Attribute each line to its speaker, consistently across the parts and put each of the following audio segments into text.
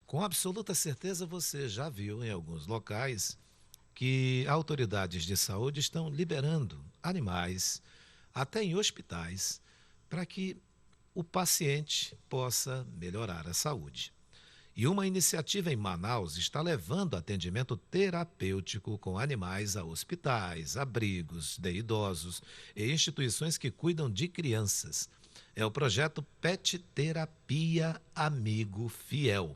Speaker 1: Com absoluta certeza você já viu em alguns locais que autoridades de saúde estão liberando animais, até em hospitais, para que o paciente possa melhorar a saúde. E uma iniciativa em Manaus está levando atendimento terapêutico com animais a hospitais, abrigos de idosos e instituições que cuidam de crianças. É o projeto Pet Terapia Amigo Fiel.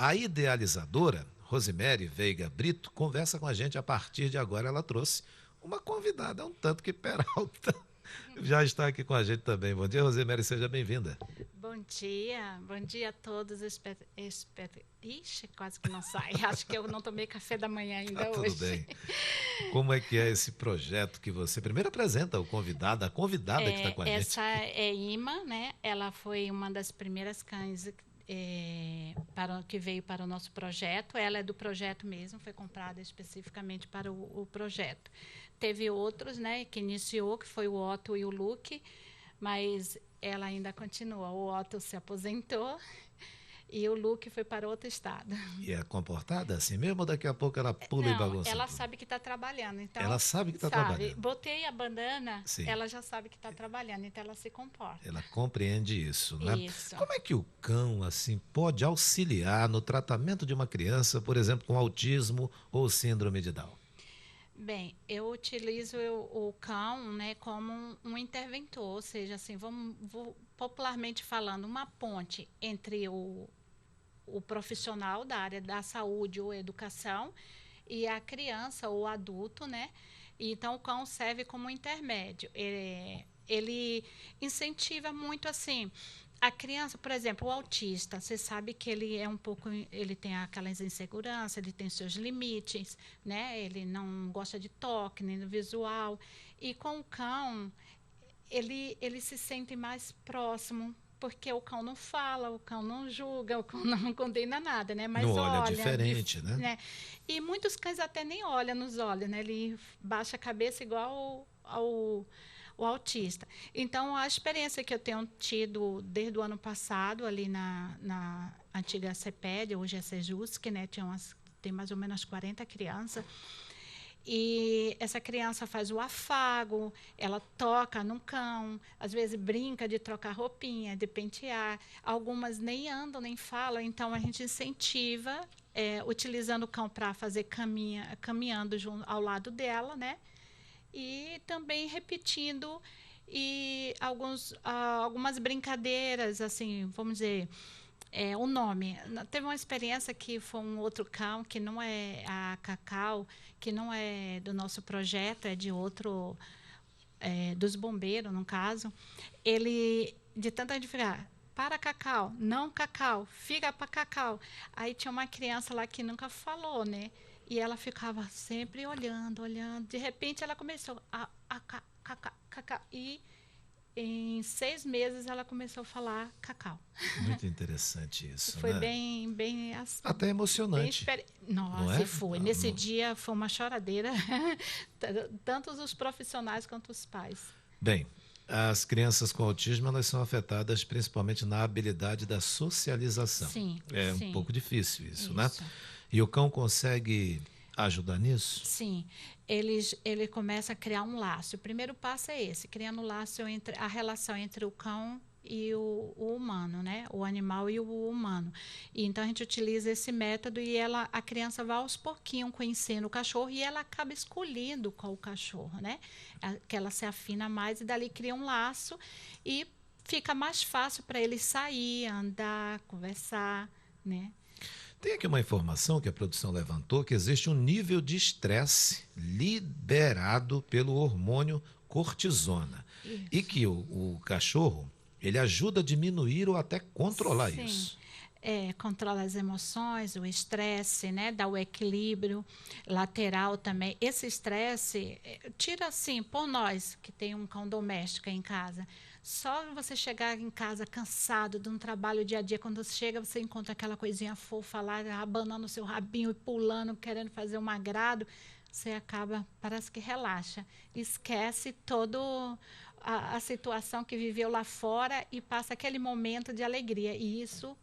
Speaker 1: A idealizadora, Rosemary Veiga Brito, conversa com a gente a partir de agora. Ela trouxe uma convidada, um tanto que peralta. Já está aqui com a gente também. Bom dia, Rosemary, seja bem-vinda.
Speaker 2: Bom dia a todos. Ixi, quase que não sai. Acho que eu não tomei café da manhã
Speaker 1: Tá
Speaker 2: ainda
Speaker 1: tudo
Speaker 2: hoje.
Speaker 1: bem. Como é que é esse projeto que você primeiro apresenta o convidado, a convidada que está com a gente
Speaker 2: Essa
Speaker 1: aqui?
Speaker 2: é Ima, né? Ela foi uma das primeiras cães que veio para o nosso projeto. Ela é do projeto mesmo, foi comprada especificamente para o projeto. Teve outros, né, que iniciou, que foi o Otto e o Luke, mas ela ainda continua. O Otto se aposentou e o Luke foi para outro estado.
Speaker 1: E é comportada assim mesmo ou daqui a pouco ela pula e
Speaker 2: Não,
Speaker 1: bagunça
Speaker 2: ela
Speaker 1: tudo?
Speaker 2: sabe que está trabalhando,
Speaker 1: Ela
Speaker 2: então,
Speaker 1: sabe que está
Speaker 2: sabe.
Speaker 1: trabalhando.
Speaker 2: Botei a bandana,
Speaker 1: Sim,
Speaker 2: ela já sabe que está trabalhando, então ela se comporta.
Speaker 1: ela compreende isso, né?
Speaker 2: Isso.
Speaker 1: Como é que o cão, assim, pode auxiliar no tratamento de uma criança, por exemplo, com autismo ou síndrome de Down?
Speaker 2: Bem, eu utilizo o cão, né, como um interventor, ou seja, assim, popularmente falando, uma ponte entre o profissional da área da saúde ou educação e a criança ou adulto, né? Então, o cão serve como intermédio. Ele incentiva muito, assim, a criança, por exemplo, o autista, você sabe que ele é um pouco, ele tem aquelas inseguranças, ele tem seus limites, né? Ele não gosta de toque, nem do visual. E com o cão, ele se sente mais próximo, porque o cão não fala, o cão não julga, o cão não condena nada, né?
Speaker 1: Não
Speaker 2: Mas
Speaker 1: olha
Speaker 2: olha,
Speaker 1: diferente, né?
Speaker 2: né? E muitos cães até nem olham nos olhos, né? Ele baixa a cabeça igual o autista. Então, a experiência que eu tenho tido desde o ano passado, ali na antiga CEPED, hoje é Sejusc, né? Tem mais ou menos 40 crianças. E essa criança faz o afago, ela toca no cão, às vezes brinca de trocar roupinha, de pentear. Algumas nem andam, nem falam, então a gente incentiva, utilizando o cão para fazer caminhando ao lado dela, né? E também repetindo algumas brincadeiras, assim, vamos dizer, o nome. Teve uma experiência que foi um outro cão, que não é a Cacau, que não é do nosso projeto, é de outro, dos bombeiros, no caso. Ele, de tanta gente ficar, para Cacau, não Cacau, fica para Cacau. Aí tinha uma criança lá que nunca falou, né? E ela ficava sempre olhando, olhando. De repente ela começou Cacau, Cacau. E em 6 meses ela começou a falar Cacau.
Speaker 1: Muito interessante isso,
Speaker 2: Foi
Speaker 1: né?
Speaker 2: bem,
Speaker 1: Até
Speaker 2: bem
Speaker 1: emocionante, não
Speaker 2: Nossa, e
Speaker 1: é?
Speaker 2: foi. Nesse dia foi uma choradeira, tanto os profissionais quanto os pais.
Speaker 1: Bem, as crianças com autismo elas são afetadas principalmente na habilidade da socialização.
Speaker 2: Sim,
Speaker 1: É um
Speaker 2: sim,
Speaker 1: pouco difícil isso, né?
Speaker 2: isso.
Speaker 1: E o cão consegue ajudar nisso?
Speaker 2: Sim, ele começa a criar um laço. O primeiro passo é esse, criando um laço entre a relação entre o cão e o humano, né? O animal e o humano. E então a gente utiliza esse método e a criança vai aos pouquinhos conhecendo o cachorro e ela acaba escolhendo qual o cachorro, né? Que ela se afina mais e dali cria um laço e fica mais fácil para ele sair, andar, conversar, né?
Speaker 1: Tem aqui uma informação que a produção levantou que existe um nível de estresse liberado pelo hormônio cortisona e
Speaker 2: Isso.
Speaker 1: que o cachorro ele ajuda a diminuir ou até controlar
Speaker 2: Sim.
Speaker 1: isso.
Speaker 2: Controla as emoções, o estresse, né? Dá o equilíbrio lateral também. Esse estresse, tira assim, por nós que tem um cão doméstico em casa. Só você chegar em casa cansado de um trabalho dia a dia, quando você chega, você encontra aquela coisinha fofa lá, abanando o seu rabinho e pulando, querendo fazer um agrado, você acaba, parece que relaxa. Esquece todo a situação que viveu lá fora e passa aquele momento de alegria. E isso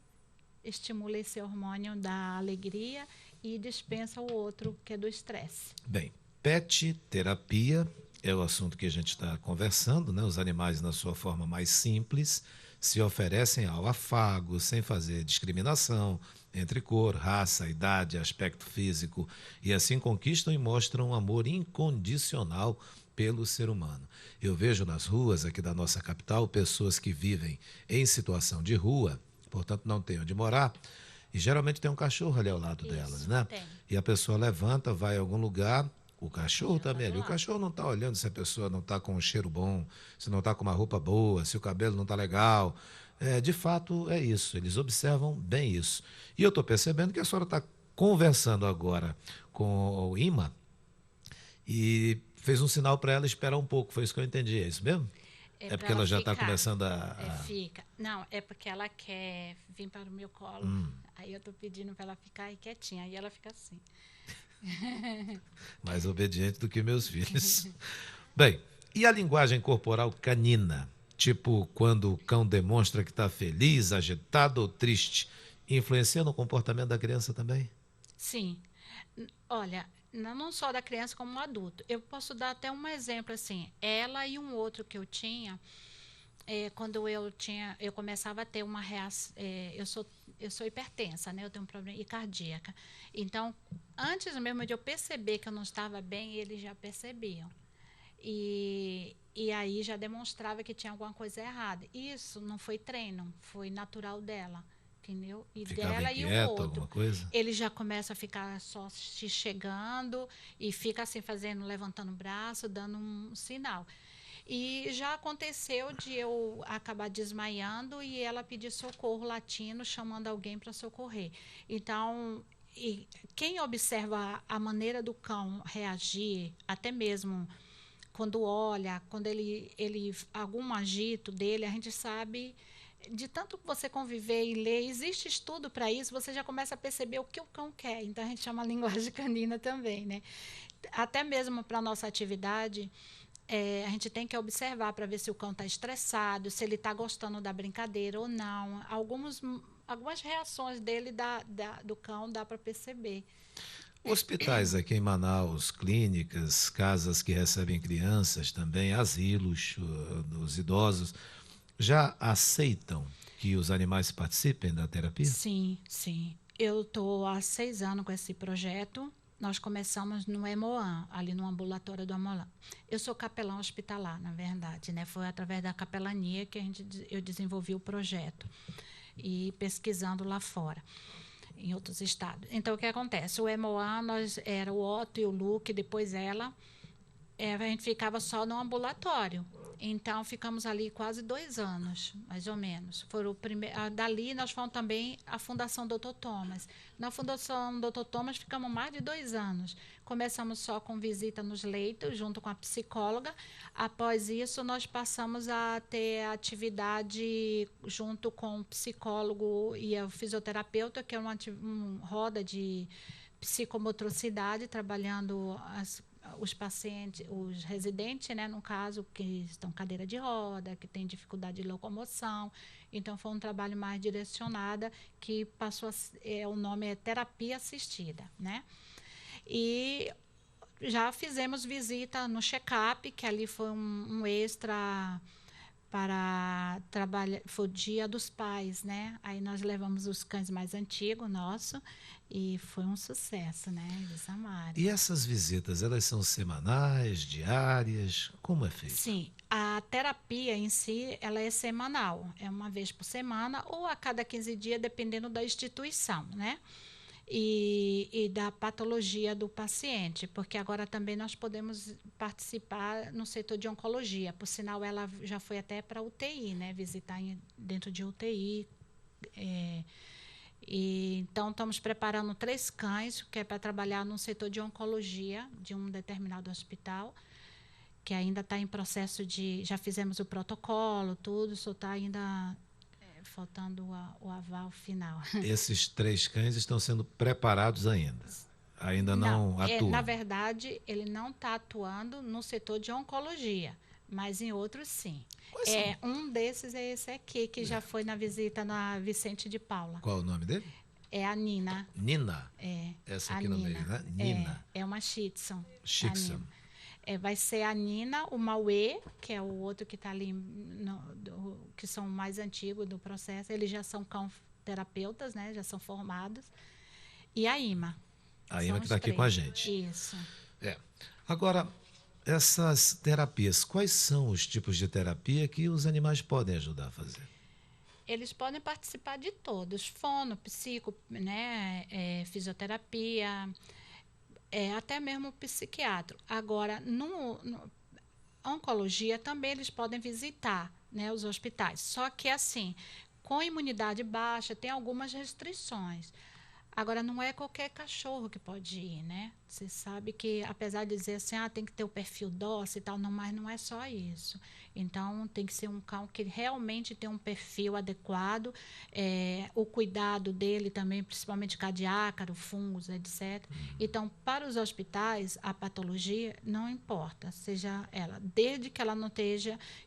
Speaker 2: estimula esse hormônio da alegria e dispensa o outro, que é do estresse.
Speaker 1: Bem, pet terapia é o assunto que a gente está conversando, né? Os animais, na sua forma mais simples, se oferecem ao afago, sem fazer discriminação entre cor, raça, idade, aspecto físico, e assim conquistam e mostram um amor incondicional pelo ser humano. Eu vejo nas ruas aqui da nossa capital pessoas que vivem em situação de rua, portanto não têm onde morar, e geralmente tem um cachorro ali ao lado delas, né?
Speaker 2: Tem.
Speaker 1: E a pessoa levanta, vai a algum lugar, o cachorro
Speaker 2: Já tá
Speaker 1: também
Speaker 2: do
Speaker 1: ali. O
Speaker 2: lado.
Speaker 1: cachorro não está olhando se a pessoa não está com um cheiro bom, se não está com uma roupa boa, se o cabelo não está legal. De fato, é isso. Eles observam bem isso. E eu estou percebendo que a senhora está conversando agora com o Ima e fez um sinal para ela esperar um pouco. Foi isso que eu entendi. É isso mesmo?
Speaker 2: É
Speaker 1: É
Speaker 2: para
Speaker 1: porque
Speaker 2: ela
Speaker 1: ela já está
Speaker 2: ficar.
Speaker 1: começando a.
Speaker 2: Fica. Não, é porque ela quer vir para o meu colo. Aí eu tô pedindo para ela ficar aí quietinha. Aí ela fica assim.
Speaker 1: Mais obediente do que meus filhos. Bem, e a linguagem corporal canina? Tipo, quando o cão demonstra que está feliz, agitado ou triste, influencia no comportamento da criança também?
Speaker 2: Sim. Olha, não só da criança como do adulto. Eu posso dar até um exemplo assim. Ela e um outro que eu tinha, quando eu começava a ter uma reação, eu sou hipertensa, né? Eu tenho um problema cardíaca. Então, antes mesmo de eu perceber que eu não estava bem, eles já percebiam. E aí já demonstrava que tinha alguma coisa errada. Isso não foi treino, foi natural dela, entendeu? E
Speaker 1: Ficava
Speaker 2: dela e o
Speaker 1: inquieto,
Speaker 2: outro.
Speaker 1: alguma coisa?
Speaker 2: Ele já começa a ficar só se chegando e fica assim fazendo, levantando o braço, dando um sinal. E já aconteceu de eu acabar desmaiando e ela pedir socorro latindo, chamando alguém para socorrer. Então, quem observa a maneira do cão reagir, até mesmo quando olha, quando ele algum agito dele, a gente sabe, de tanto que você conviver e ler, existe estudo para isso, você já começa a perceber o que o cão quer. Então a gente chama a linguagem canina também, né? Até mesmo para a nossa atividade, a gente tem que observar para ver se o cão está estressado, se ele está gostando da brincadeira ou não. Algumas reações dele do cão dá para perceber.
Speaker 1: Hospitais aqui em Manaus, clínicas, casas que recebem crianças também, asilos dos idosos, já aceitam que os animais participem da terapia?
Speaker 2: Sim, sim. Eu estou há 6 anos com esse projeto. Nós começamos no Hemoan, ali no ambulatório do Hemoan. Eu sou capelã hospitalar, na verdade, né? Foi através da capelania que eu desenvolvi o projeto e pesquisando lá fora, em outros estados. Então, o que acontece? O Hemoan, era o Otto e o Luke, depois ela. A gente ficava só no ambulatório. Então, ficamos ali quase 2 anos, mais ou menos. Dali, nós fomos também à Fundação Dr. Thomas. Na Fundação Dr. Thomas, ficamos mais de 2 anos. Começamos só com visita nos leitos, junto com a psicóloga. Após isso, nós passamos a ter atividade junto com o psicólogo e o fisioterapeuta, que é uma roda de psicomotricidade, trabalhando os pacientes, os residentes, né, no caso, que estão cadeira de roda, que têm dificuldade de locomoção. Então, foi um trabalho mais direcionado, que passou o nome é terapia assistida, né? E já fizemos visita no check-up, que ali foi um extra para trabalhar, foi o Dia dos Pais, né? Aí nós levamos os cães mais antigos, nosso, e foi um sucesso, né? Eles amaram.
Speaker 1: E essas visitas, elas são semanais, diárias? Como é feito?
Speaker 2: Sim, a terapia em si, ela é semanal, é uma vez por semana ou a cada 15 dias, dependendo da instituição, né? E da patologia do paciente, porque agora também nós podemos participar no setor de oncologia. Por sinal, ela já foi até para UTI, né? Visitar dentro de UTI. Então, estamos preparando 3 cães, que é para trabalhar no setor de oncologia de um determinado hospital, que ainda está em processo de... Já fizemos o protocolo, tudo, só está ainda faltando o aval final.
Speaker 1: Esses 3 cães estão sendo preparados ainda. Ainda não atuam.
Speaker 2: Na verdade, ele não está atuando no setor de oncologia, mas em outros sim.
Speaker 1: Quais são?
Speaker 2: Um desses é esse aqui, que já foi na visita na Vicente de Paula.
Speaker 1: Qual é o nome dele?
Speaker 2: É a Nina.
Speaker 1: Nina.
Speaker 2: É,
Speaker 1: Essa
Speaker 2: a
Speaker 1: aqui no meio,
Speaker 2: Nina.
Speaker 1: né? Nina.
Speaker 2: É uma Shih Tzu. A
Speaker 1: Shixam.
Speaker 2: Nina. Vai ser a Nina, o Mauê, que é o outro que está ali, que são mais antigos do processo. Eles já são cão terapeutas, né? Já são formados. E a Ima.
Speaker 1: A Ima que está aqui com a gente.
Speaker 2: Isso.
Speaker 1: Agora, essas terapias, quais são os tipos de terapia que os animais podem ajudar a fazer?
Speaker 2: Eles podem participar de todos, fono, psico, né, fisioterapia, até mesmo psiquiatra. Agora, oncologia também eles podem visitar, né, os hospitais. Só que assim, com imunidade baixa, tem algumas restrições. Agora, não é qualquer cachorro que pode ir, né? Você sabe que, apesar de dizer assim, tem que ter o perfil dócil e tal, não, mas não é só isso. Então, tem que ser um cão que realmente tem um perfil adequado, o cuidado dele também, principalmente cardíaco, fungos, etc. Então, para os hospitais, a patologia não importa, seja ela, desde que ela não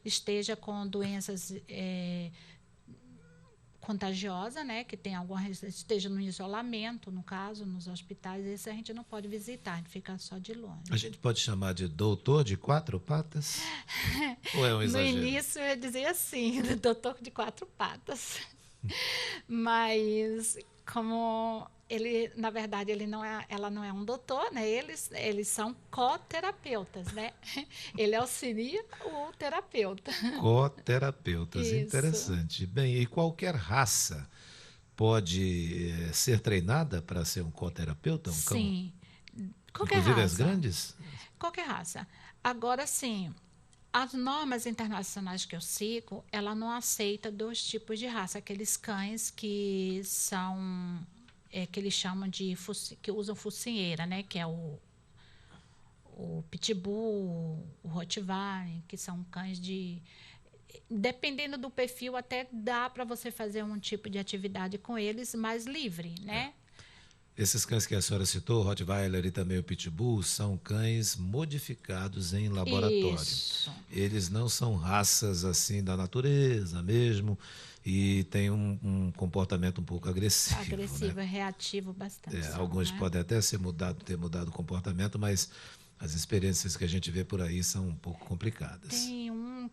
Speaker 2: esteja com doenças contagiosa, né, que tem esteja no isolamento, no caso, nos hospitais, esse a gente não pode visitar, a gente fica só de longe.
Speaker 1: A gente pode chamar de doutor de quatro patas? Ou é um exagero?
Speaker 2: No início eu dizia assim, doutor de quatro patas. Mas como ele, na verdade, ela não é um doutor, né? Eles são coterapeutas, né? Ele auxilia o terapeuta.
Speaker 1: Coterapeutas,
Speaker 2: Isso.
Speaker 1: interessante. Bem, e qualquer raça pode ser treinada para ser um coterapeuta, um cão?
Speaker 2: Sim. Qualquer
Speaker 1: Inclusive
Speaker 2: raça.
Speaker 1: as grandes?
Speaker 2: Qualquer raça. Agora, sim, as normas internacionais que eu sigo, ela não aceita dois tipos de raça. Aqueles cães que são, que eles chamam de, que usam focinheira, né? Que é o pitbull, o rottweiler, que são cães de... Dependendo do perfil, até dá para você fazer um tipo de atividade com eles mais livre, né?
Speaker 1: Esses cães que a senhora citou, o Rottweiler e também o Pitbull, são cães modificados em laboratório.
Speaker 2: Isso.
Speaker 1: Eles não são raças assim da natureza mesmo e têm um comportamento um pouco agressivo.
Speaker 2: Agressivo,
Speaker 1: né?
Speaker 2: reativo bastante.
Speaker 1: Alguns podem até ter mudado o comportamento, mas as experiências que a gente vê por aí são um pouco complicadas.
Speaker 2: Tem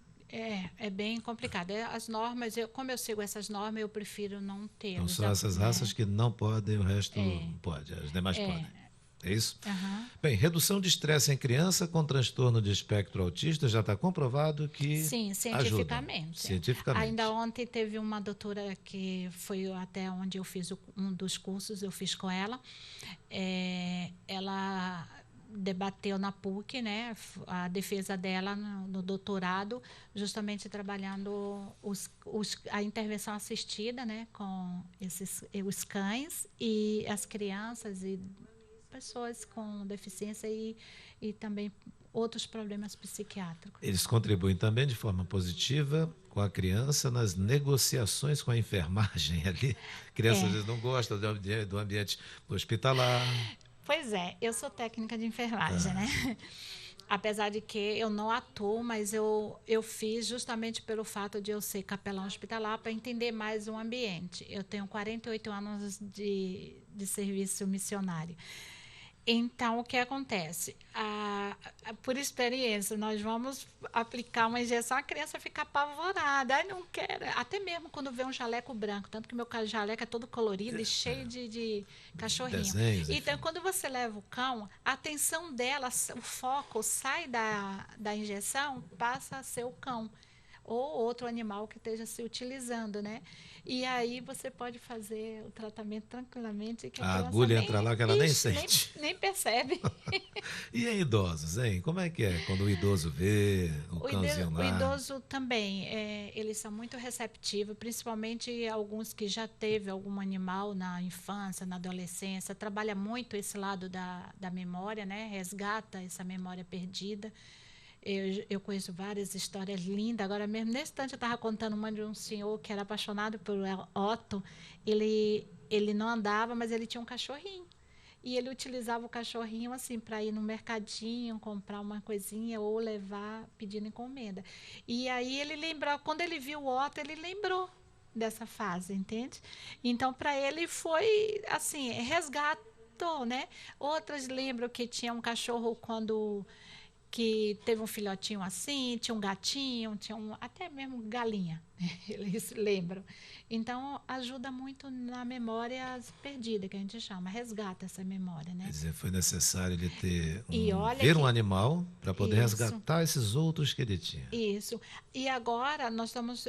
Speaker 2: é bem complicado. As normas, como eu sigo essas normas, eu prefiro não ter.
Speaker 1: Então são essas raças que não podem, o resto pode, as demais podem. É isso?
Speaker 2: Uhum.
Speaker 1: Bem, redução de estresse em criança com transtorno de espectro autista já está comprovado que
Speaker 2: sim, cientificamente.
Speaker 1: Cientificamente.
Speaker 2: Ainda ontem teve uma doutora que foi até onde eu fiz um dos cursos, eu fiz com ela. Ela debateu na PUC, né, a defesa dela no doutorado, justamente trabalhando a intervenção assistida, né, com os cães e as crianças e pessoas com deficiência e também outros problemas psiquiátricos.
Speaker 1: Eles contribuem também de forma positiva com a criança nas negociações com a enfermagem ali. A criança às vezes não gosta do ambiente hospitalar.
Speaker 2: Pois é, eu sou técnica de enfermagem, né? Apesar de que eu não atuo, mas eu fiz justamente pelo fato de eu ser capelão hospitalar para entender mais o ambiente. Eu tenho 48 anos de serviço missionário. Então, o que acontece? Por experiência, nós vamos aplicar uma injeção, a criança fica apavorada, não quer. Até mesmo quando vê um jaleco branco, tanto que meu jaleco é todo colorido e cheio de cachorrinho.
Speaker 1: Desenhos,
Speaker 2: então, quando você leva o cão, a atenção dela, o foco sai da injeção, passa a ser o cão ou outro animal que esteja se utilizando, né? E aí você pode fazer o tratamento tranquilamente. Que
Speaker 1: a agulha entra lá que ela nem sente.
Speaker 2: Nem percebe.
Speaker 1: E em idosos, hein? Como é que é quando o idoso vê o cãozinho lá?
Speaker 2: O idoso também, eles são muito receptivos, principalmente alguns que já teve algum animal na infância, na adolescência. Trabalha muito esse lado da memória, né? Resgata essa memória perdida. Eu conheço várias histórias lindas. Agora mesmo, nesse instante, eu estava contando uma de um senhor que era apaixonado por Otto. Ele não andava, mas ele tinha um cachorrinho. e ele utilizava o cachorrinho assim para ir no mercadinho, comprar uma coisinha ou levar pedindo encomenda. E aí ele lembrou, quando ele viu o Otto, ele lembrou dessa fase, entende? Então para ele foi assim, resgatou, né? Outras lembram que tinha um cachorro quando que teve um filhotinho assim, tinha um gatinho, tinha até mesmo galinha, eles lembram. Então, ajuda muito na memória perdida, que a gente chama, resgata essa memória,
Speaker 1: Quer
Speaker 2: né?
Speaker 1: dizer, foi necessário ele ter
Speaker 2: E olha
Speaker 1: ver um
Speaker 2: que
Speaker 1: animal para poder
Speaker 2: isso,
Speaker 1: resgatar esses outros que ele tinha.
Speaker 2: isso. E agora nós estamos,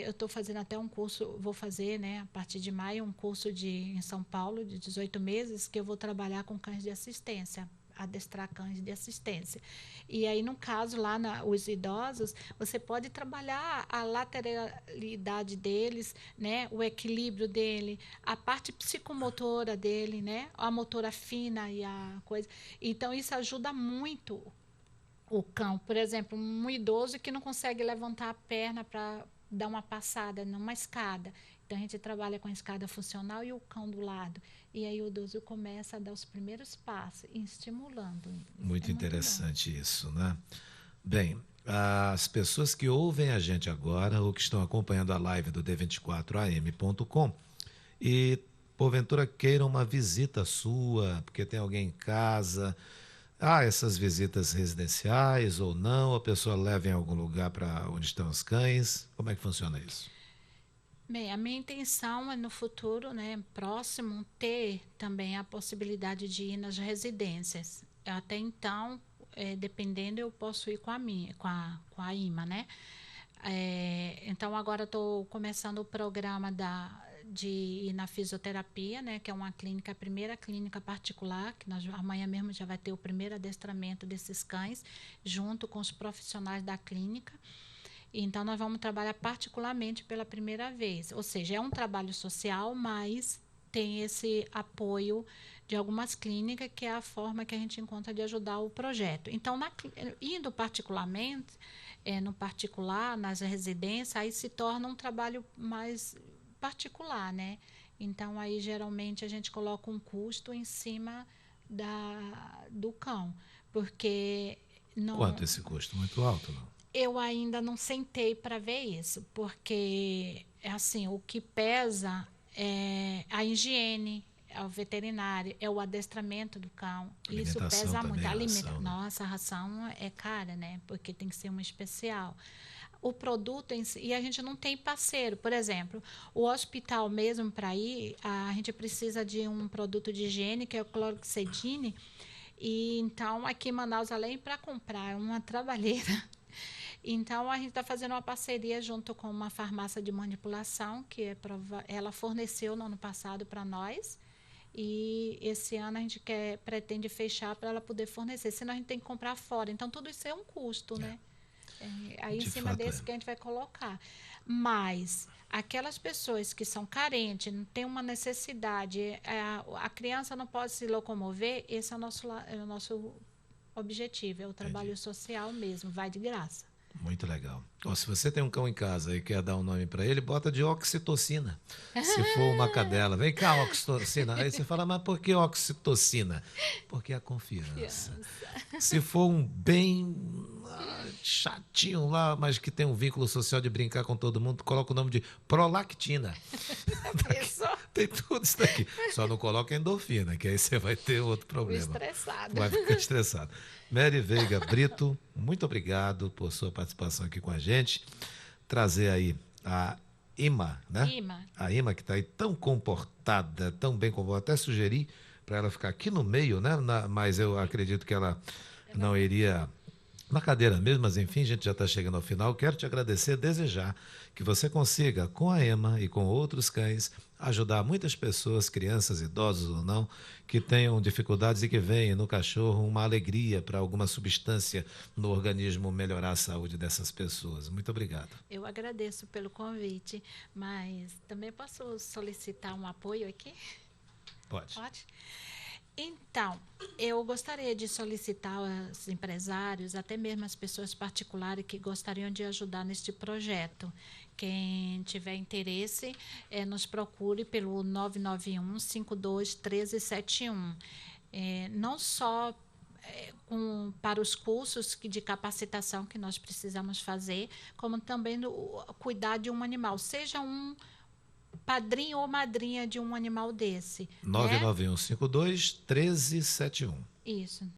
Speaker 2: eu estou fazendo até um curso, vou fazer, né, a partir de maio, um curso em São Paulo de 18 meses, que eu vou trabalhar com cães de assistência, adestrar cães de assistência. E aí, no caso, lá os idosos, você pode trabalhar a lateralidade deles, né, o equilíbrio dele, a parte psicomotora dele, né, a motora fina e a coisa. Então, isso ajuda muito o cão. Por exemplo, um idoso que não consegue levantar a perna para dar uma passada numa escada. Então, a gente trabalha com a escada funcional e o cão do lado. E aí o idoso começa a dar os primeiros passos, estimulando. É
Speaker 1: Muito
Speaker 2: muito bom.
Speaker 1: interessante isso, né? Bem, as pessoas que ouvem a gente agora ou que estão acompanhando a live do d24am.com e porventura queiram uma visita sua, porque tem alguém em casa, essas visitas residenciais ou não, a pessoa leva em algum lugar para onde estão os cães, como é que funciona isso?
Speaker 2: Bem, a minha intenção é no futuro, né, próximo, ter também a possibilidade de ir nas residências. Até então, dependendo, eu posso ir com a minha, com a IMA, né? Então agora estou começando o programa de ir na fisioterapia, né? Que é uma clínica, a primeira clínica particular, que amanhã mesmo já vai ter o primeiro adestramento desses cães, junto com os profissionais da clínica. Então, nós vamos trabalhar particularmente pela primeira vez. Ou seja, é um trabalho social, mas tem esse apoio de algumas clínicas, que é a forma que a gente encontra de ajudar o projeto. Então, indo particularmente, no particular, nas residências, aí se torna um trabalho mais particular, né? Então, aí geralmente a gente coloca um custo em cima do cão, porque
Speaker 1: Quanto
Speaker 2: não.
Speaker 1: esse custo? Muito alto, não?
Speaker 2: Eu ainda não sentei para ver isso, porque assim, o que pesa é a higiene, é o veterinário, é o adestramento do cão. Isso
Speaker 1: Alimentação
Speaker 2: pesa muito.
Speaker 1: também, a ração, né?
Speaker 2: Nossa, a ração é cara, né? Porque tem que ser uma especial. O produto em si, e a gente não tem parceiro. Por exemplo, o hospital mesmo para ir, a gente precisa de um produto de higiene, que é o cloroxidine. E então, aqui em Manaus, além para comprar uma trabalheira. Então, a gente está fazendo uma parceria junto com uma farmácia de manipulação, que ela forneceu no ano passado para nós. E esse ano a gente pretende fechar para ela poder fornecer. Senão a gente tem que comprar fora. Então, tudo isso é um custo, né? Aí, em
Speaker 1: De
Speaker 2: cima
Speaker 1: fato
Speaker 2: desse
Speaker 1: é.
Speaker 2: que a gente vai colocar. Mas aquelas pessoas que são carentes, não têm uma necessidade, a criança não pode se locomover, esse é o nosso objetivo, é o trabalho
Speaker 1: Entendi.
Speaker 2: social mesmo, vai de graça.
Speaker 1: Muito legal. Ó, se você tem um cão em casa e quer dar um nome para ele, bota de oxitocina. Se for uma cadela, vem cá, oxitocina. Aí você fala, mas por que oxitocina? Porque é a confiança.
Speaker 2: Criança.
Speaker 1: Se for um bem chatinho lá, mas que tem um vínculo social de brincar com todo mundo, coloca o nome de prolactina.
Speaker 2: Pensou?
Speaker 1: Tem tudo isso daqui. Só não coloca endorfina, que aí você vai ter outro
Speaker 2: Fui
Speaker 1: problema.
Speaker 2: estressada.
Speaker 1: Vai ficar estressado. Mary Veiga Brito, muito obrigado por sua participação aqui com a gente. Trazer aí a Ima, né?
Speaker 2: Ima.
Speaker 1: A Ima que está aí tão comportada, tão bem comportada. Até sugeri para ela ficar aqui no meio, né? Mas eu acredito que ela não iria na cadeira mesmo, mas enfim, a gente já está chegando ao final. Quero te agradecer, desejar que você consiga, com a Ema e com outros cães, ajudar muitas pessoas, crianças, idosos ou não, que tenham dificuldades e que veem no cachorro uma alegria para alguma substância no organismo melhorar a saúde dessas pessoas. Muito obrigado.
Speaker 2: Eu agradeço pelo convite, mas também posso solicitar um apoio aqui?
Speaker 1: Pode.
Speaker 2: Pode? Então, eu gostaria de solicitar aos empresários, até mesmo as pessoas particulares que gostariam de ajudar neste projeto. Quem tiver interesse, nos procure pelo 991-521371. não só para os cursos de capacitação que nós precisamos fazer, como também cuidar de um animal, seja um padrinho ou madrinha de um animal desse, né?
Speaker 1: 99152 1371.
Speaker 2: Isso.